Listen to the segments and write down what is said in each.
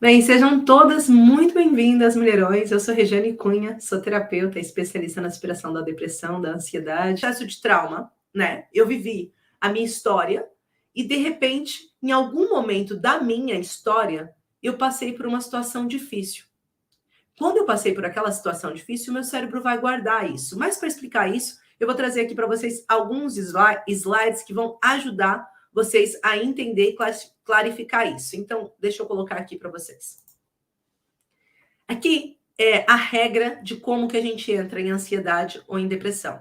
Bem, sejam todas muito bem-vindas, mulherões. Eu sou Regiane Cunha, sou terapeuta, especialista na superação da depressão, da ansiedade, processo de trauma, né? Eu vivi a minha história e, de repente, em algum momento da minha história, eu passei por uma situação difícil. Quando eu passei por aquela situação difícil, meu cérebro vai guardar isso. Mas para explicar isso, eu vou trazer aqui para vocês alguns slides que vão ajudar vocês a entender e clarificar isso. Então, deixa eu colocar aqui para vocês. Aqui é a regra de como que a gente entra em ansiedade ou em depressão.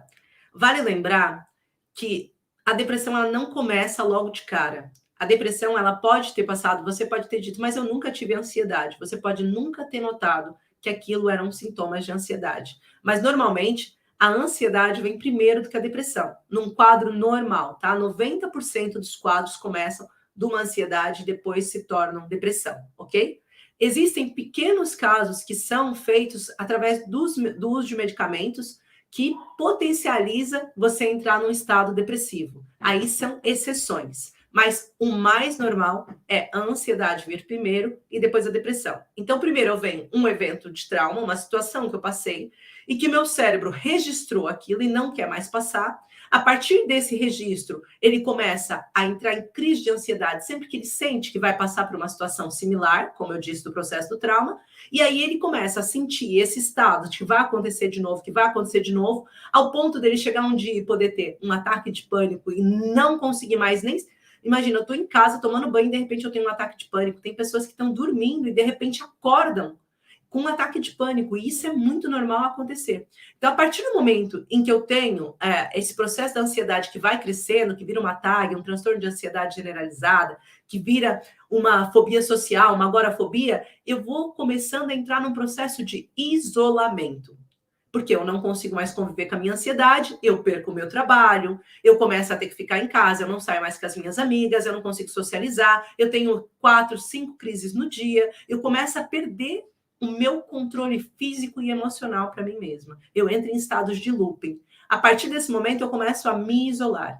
Vale lembrar que a depressão ela não começa logo de cara. A depressão ela pode ter passado, você pode ter dito, mas eu nunca tive ansiedade. Você pode nunca ter notado que aquilo eram sintomas de ansiedade. Mas normalmente a ansiedade vem primeiro do que a depressão, num quadro normal, tá? 90% dos quadros começam de uma ansiedade e depois se tornam depressão, ok? Existem pequenos casos que são feitos através do uso de medicamentos que potencializa você entrar num estado depressivo. Aí são exceções. Mas o mais normal é a ansiedade vir primeiro e depois a depressão. Então, primeiro vem um evento de trauma, uma situação que eu passei e que meu cérebro registrou aquilo e não quer mais passar. A partir desse registro, ele começa a entrar em crise de ansiedade sempre que ele sente que vai passar por uma situação similar, como eu disse, do processo do trauma, e aí ele começa a sentir esse estado de que vai acontecer de novo, que vai acontecer de novo, ao ponto dele chegar um dia e poder ter um ataque de pânico e não conseguir mais nem... Imagina, eu estou em casa tomando banho e de repente eu tenho um ataque de pânico. Tem pessoas que estão dormindo e de repente acordam com um ataque de pânico, e isso é muito normal acontecer. Então, a partir do momento em que eu tenho esse processo da ansiedade que vai crescendo, que vira uma TAG, um transtorno de ansiedade generalizada, que vira uma fobia social, uma agorafobia, eu vou começando a entrar num processo de isolamento. Porque eu não consigo mais conviver com a minha ansiedade, eu perco o meu trabalho, eu começo a ter que ficar em casa, eu não saio mais com as minhas amigas, eu não consigo socializar, eu tenho 4, 5 crises no dia, eu começo a perder o meu controle físico e emocional para mim mesma. Eu entro em estados de looping. A partir desse momento, eu começo a me isolar.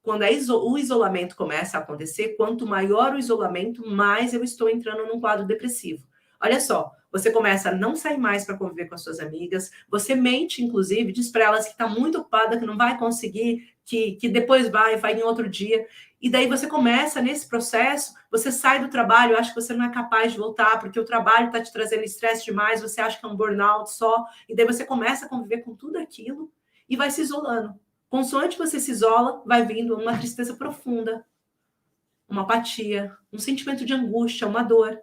Quando o isolamento começa a acontecer, quanto maior o isolamento, mais eu estou entrando num quadro depressivo. Olha só, você começa a não sair mais para conviver com as suas amigas, você mente, inclusive, diz para elas que está muito ocupada, que não vai conseguir, que depois vai em outro dia. E daí você começa nesse processo, você sai do trabalho, acha que você não é capaz de voltar, porque o trabalho está te trazendo estresse demais, você acha que é um burnout só, e daí você começa a conviver com tudo aquilo e vai se isolando. Consoante você se isola, vai vindo uma tristeza profunda, uma apatia, um sentimento de angústia, uma dor.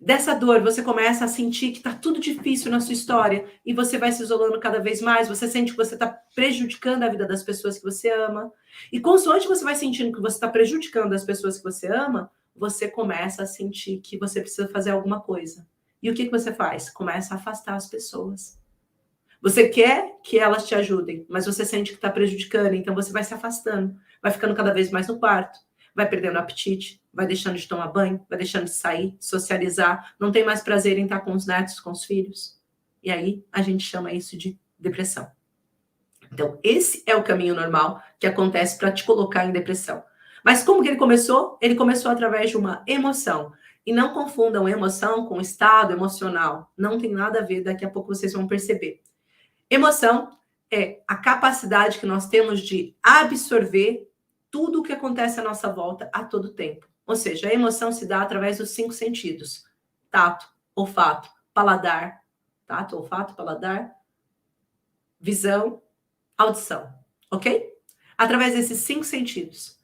Dessa dor, você começa a sentir que está tudo difícil na sua história e você vai se isolando cada vez mais, você sente que você está prejudicando a vida das pessoas que você ama. E consoante você vai sentindo que você está prejudicando as pessoas que você ama, você começa a sentir que você precisa fazer alguma coisa. E o que você faz? Começa a afastar as pessoas. Você quer que elas te ajudem, mas você sente que está prejudicando, então você vai se afastando, vai ficando cada vez mais no quarto, vai perdendo apetite, vai deixando de tomar banho, vai deixando de sair, socializar, não tem mais prazer em estar com os netos, com os filhos. E aí a gente chama isso de depressão. Então, esse é o caminho normal que acontece para te colocar em depressão. Mas como que ele começou? Ele começou através de uma emoção. E não confundam emoção com estado emocional. Não tem nada a ver, daqui a pouco vocês vão perceber. Emoção é a capacidade que nós temos de absorver tudo o que acontece à nossa volta a todo tempo. Ou seja, a emoção se dá através dos 5 sentidos: tato, olfato, paladar, tato, olfato, paladar, visão, audição, ok? Através desses 5 sentidos.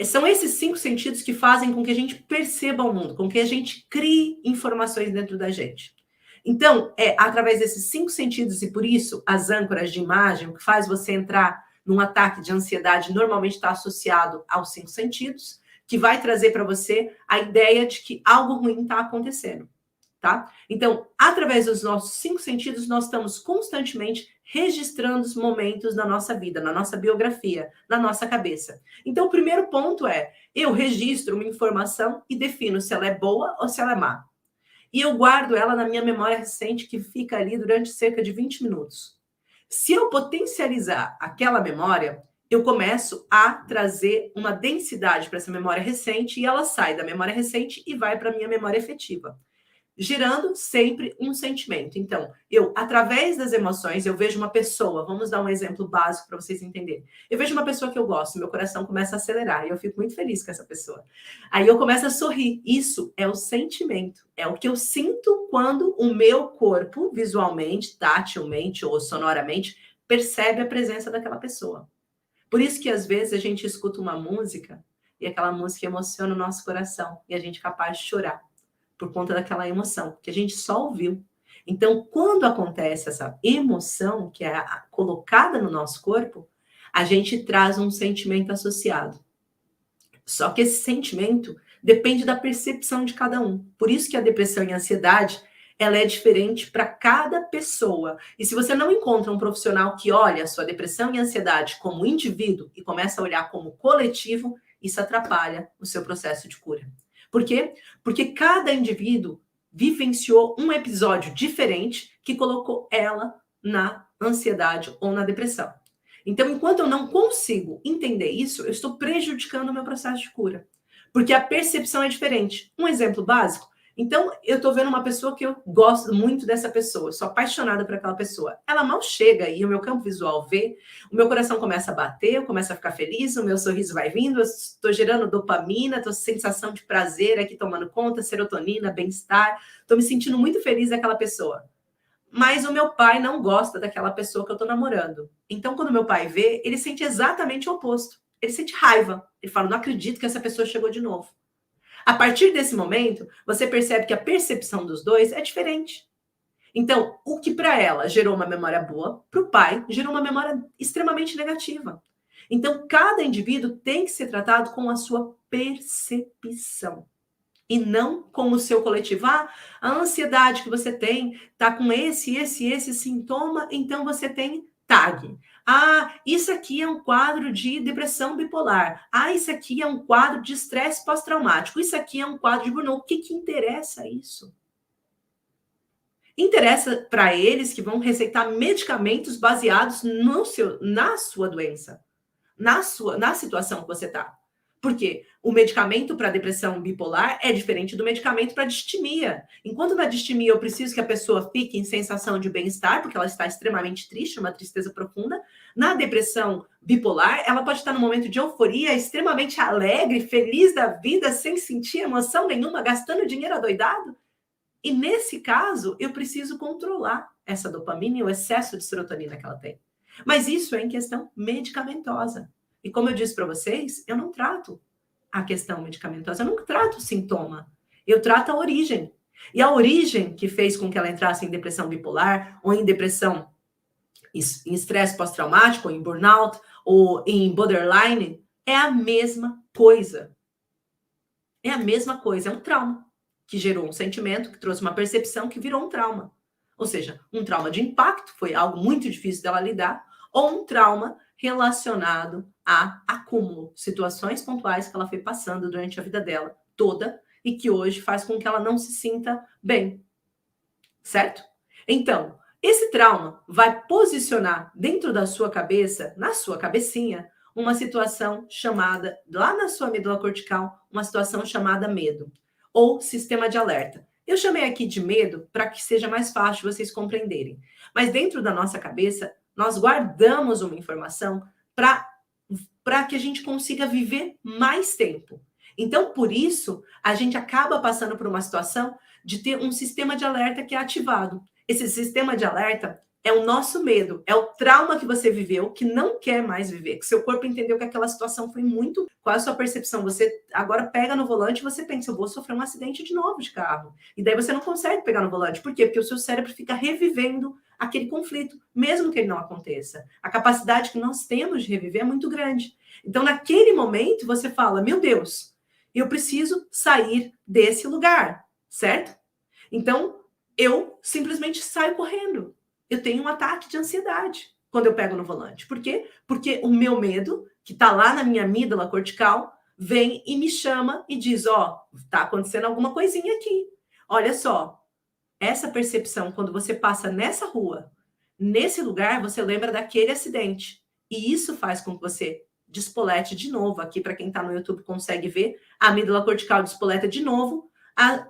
São esses 5 sentidos que fazem com que a gente perceba o mundo, com que a gente crie informações dentro da gente. Então, é através desses 5 sentidos, e por isso as âncoras de imagem, o que faz você entrar num ataque de ansiedade, normalmente está associado aos 5 sentidos, que vai trazer para você a ideia de que algo ruim está acontecendo, tá? Então, através dos nossos 5 sentidos, nós estamos constantemente registrando os momentos da nossa vida, na nossa biografia, na nossa cabeça. Então, o primeiro ponto é, eu registro uma informação e defino se ela é boa ou se ela é má. E eu guardo ela na minha memória recente, que fica ali durante cerca de 20 minutos. Se eu potencializar aquela memória, eu começo a trazer uma densidade para essa memória recente e ela sai da memória recente e vai para a minha memória efetiva, gerando sempre um sentimento. Então, através das emoções, eu vejo uma pessoa, vamos dar um exemplo básico para vocês entenderem. Eu vejo uma pessoa que eu gosto, meu coração começa a acelerar e eu fico muito feliz com essa pessoa. Aí eu começo a sorrir. Isso é o sentimento, é o que eu sinto quando o meu corpo, visualmente, tatilmente ou sonoramente, percebe a presença daquela pessoa. Por isso que às vezes a gente escuta uma música e aquela música emociona o nosso coração e a gente é capaz de chorar por conta daquela emoção que a gente só ouviu. Então, quando acontece essa emoção que é colocada no nosso corpo, a gente traz um sentimento associado. Só que esse sentimento depende da percepção de cada um. Por isso que a depressão e a ansiedade, ela é diferente para cada pessoa. E se você não encontra um profissional que olha a sua depressão e ansiedade como indivíduo e começa a olhar como coletivo, isso atrapalha o seu processo de cura. Por quê? Porque cada indivíduo vivenciou um episódio diferente que colocou ela na ansiedade ou na depressão. Então, enquanto eu não consigo entender isso, eu estou prejudicando o meu processo de cura. Porque a percepção é diferente. Um exemplo básico. Então, eu estou vendo uma pessoa que eu gosto muito dessa pessoa, sou apaixonada por aquela pessoa. Ela mal chega e o meu campo visual vê, o meu coração começa a bater, eu começo a ficar feliz, o meu sorriso vai vindo, eu estou gerando dopamina, estou sensação de prazer aqui tomando conta, serotonina, bem-estar, estou me sentindo muito feliz daquela pessoa. Mas o meu pai não gosta daquela pessoa que eu estou namorando. Então, quando meu pai vê, ele sente exatamente o oposto. Ele sente raiva. Ele fala, não acredito que essa pessoa chegou de novo. A partir desse momento, você percebe que a percepção dos dois é diferente. Então, o que para ela gerou uma memória boa, para o pai gerou uma memória extremamente negativa. Então, cada indivíduo tem que ser tratado com a sua percepção. E não com o seu coletivo. Ah, a ansiedade que você tem está com esse sintoma, então você tem TAG. Ah, isso aqui é um quadro de depressão bipolar. Ah, isso aqui é um quadro de estresse pós-traumático. Isso aqui é um quadro de burnout. O que interessa isso? Interessa para eles que vão receitar medicamentos baseados na sua doença, na situação que você está. Porque o medicamento para depressão bipolar é diferente do medicamento para distimia. Enquanto na distimia eu preciso que a pessoa fique em sensação de bem-estar, porque ela está extremamente triste, uma tristeza profunda, na depressão bipolar, ela pode estar num momento de euforia, extremamente alegre, feliz da vida, sem sentir emoção nenhuma, gastando dinheiro adoidado. E nesse caso, eu preciso controlar essa dopamina e o excesso de serotonina que ela tem. Mas isso é em questão medicamentosa. E como eu disse para vocês, eu não trato a questão medicamentosa, eu não trato o sintoma, eu trato a origem. E a origem que fez com que ela entrasse em depressão bipolar, ou em depressão, em estresse pós-traumático, ou em burnout, ou em borderline, é a mesma coisa. É a mesma coisa, é um trauma que gerou um sentimento, que trouxe uma percepção que virou um trauma. Ou seja, um trauma de impacto, foi algo muito difícil dela lidar, ou um trauma relacionado a acúmulo, situações pontuais que ela foi passando durante a vida dela toda e que hoje faz com que ela não se sinta bem. Certo? Então, esse trauma vai posicionar dentro da sua cabeça, na sua cabecinha, uma situação chamada, lá na sua medula cortical, uma situação chamada medo ou sistema de alerta. Eu chamei aqui de medo para que seja mais fácil vocês compreenderem. Mas dentro da nossa cabeça, nós guardamos uma informação para que a gente consiga viver mais tempo. Então, por isso, a gente acaba passando por uma situação de ter um sistema de alerta que é ativado. Esse sistema de alerta é o nosso medo, é o trauma que você viveu, que não quer mais viver, que seu corpo entendeu que aquela situação foi muito... Qual é a sua percepção? Você agora pega no volante e você pensa, eu vou sofrer um acidente de novo de carro. E daí você não consegue pegar no volante. Por quê? Porque o seu cérebro fica revivendo aquele conflito, mesmo que ele não aconteça. A capacidade que nós temos de reviver é muito grande. Então, naquele momento, você fala, meu Deus, eu preciso sair desse lugar, certo? Então, eu simplesmente saio correndo. Eu tenho um ataque de ansiedade quando eu pego no volante. Por quê? Porque o meu medo, que está lá na minha amígdala cortical, vem e me chama e diz, ó, tá acontecendo alguma coisinha aqui. Olha só, essa percepção, quando você passa nessa rua, nesse lugar, você lembra daquele acidente. E isso faz com que você despolete de novo. Aqui, para quem está no YouTube, consegue ver. A amígdala cortical despoleta de novo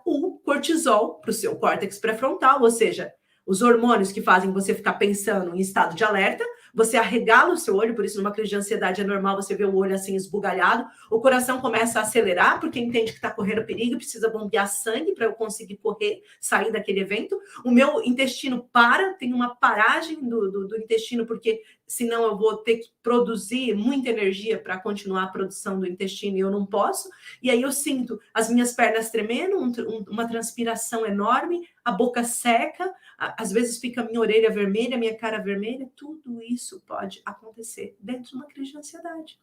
o cortisol para o seu córtex pré-frontal, ou seja, os hormônios que fazem você ficar pensando em estado de alerta, você arregala o seu olho, por isso numa crise de ansiedade é normal você ver o olho assim esbugalhado, o coração começa a acelerar, porque entende que está correndo perigo, precisa bombear sangue para eu conseguir correr, sair daquele evento, o meu intestino para, tem uma paragem do intestino, porque senão eu vou ter que produzir muita energia para continuar a produção do intestino e eu não posso, e aí eu sinto as minhas pernas tremendo, uma transpiração enorme, a boca seca, às vezes fica a minha orelha vermelha, minha cara vermelha, tudo isso pode acontecer dentro de uma crise de ansiedade.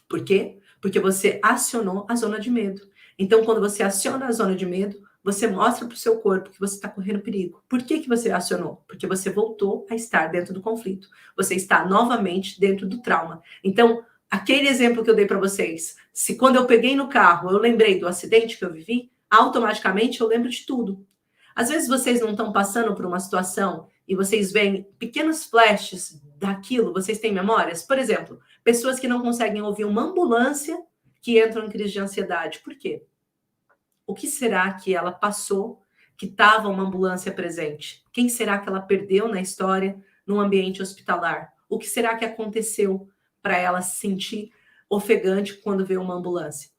Por quê? Porque você acionou a zona de medo. Então, quando você aciona a zona de medo, você mostra para o seu corpo que você está correndo perigo. Por que você acionou? Porque você voltou a estar dentro do conflito. Você está novamente dentro do trauma. Então, aquele exemplo que eu dei para vocês, se quando eu peguei no carro, eu lembrei do acidente que eu vivi, automaticamente eu lembro de tudo. Às vezes vocês não estão passando por uma situação e vocês veem pequenos flashes daquilo, vocês têm memórias? Por exemplo, pessoas que não conseguem ouvir uma ambulância que entram em crise de ansiedade. Por quê? O que será que ela passou que estava uma ambulância presente? Quem será que ela perdeu na história no ambiente hospitalar? O que será que aconteceu para ela se sentir ofegante quando vê uma ambulância?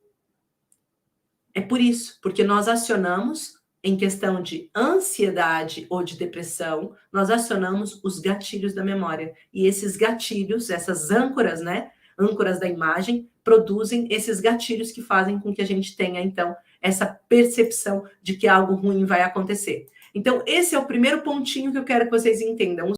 É por isso, porque nós acionamos, em questão de ansiedade ou de depressão, nós acionamos os gatilhos da memória. E esses gatilhos, essas âncoras, né? Âncoras da imagem, produzem esses gatilhos que fazem com que a gente tenha, então, essa percepção de que algo ruim vai acontecer. Então, esse é o primeiro pontinho que eu quero que vocês entendam.